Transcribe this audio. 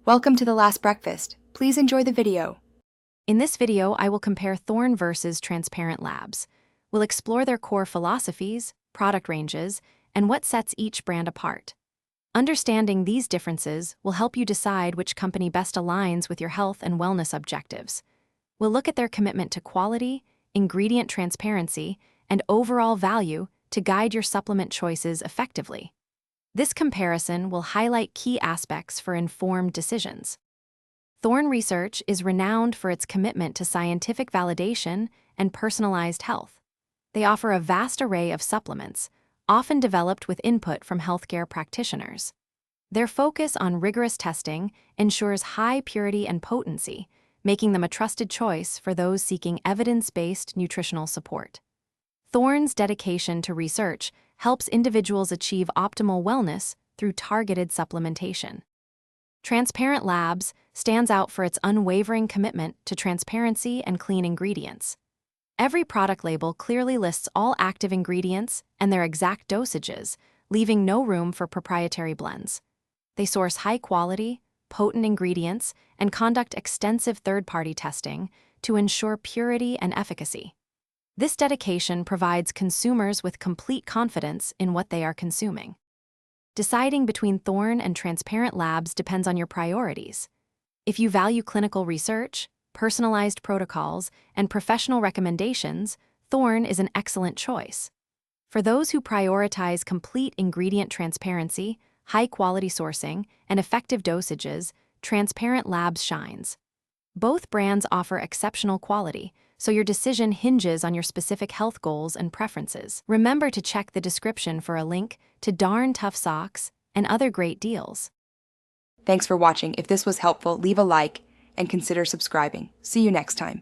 Welcome to The Last Breakfast. Please enjoy the video. In this video, I will compare Thorne versus Transparent Labs. We'll explore their core philosophies, product ranges, and what sets each brand apart. Understanding these differences will help you decide which company best aligns with your health and wellness objectives. We'll look at their commitment to quality, ingredient transparency, and overall value to guide your supplement choices effectively. This comparison will highlight key aspects for informed decisions. Thorne Research is renowned for its commitment to scientific validation and personalized health. They offer a vast array of supplements, often developed with input from healthcare practitioners. Their focus on rigorous testing ensures high purity and potency, making them a trusted choice for those seeking evidence-based nutritional support. Thorne's dedication to research helps individuals achieve optimal wellness through targeted supplementation. Transparent Labs stands out for its unwavering commitment to transparency and clean ingredients. Every product label clearly lists all active ingredients and their exact dosages, leaving no room for proprietary blends. They source high-quality, potent ingredients and conduct extensive third-party testing to ensure purity and efficacy. This dedication provides consumers with complete confidence in what they are consuming. Deciding between Thorne and Transparent Labs depends on your priorities. If you value clinical research, personalized protocols, and professional recommendations, Thorne is an excellent choice. For those who prioritize complete ingredient transparency, high-quality sourcing, and effective dosages, Transparent Labs shines. Both brands offer exceptional quality, so your decision hinges on your specific health goals and preferences. Remember to check the description for a link to Darn Tough Socks and other great deals. Thanks for watching. If this was helpful, leave a like and consider subscribing. See you next time.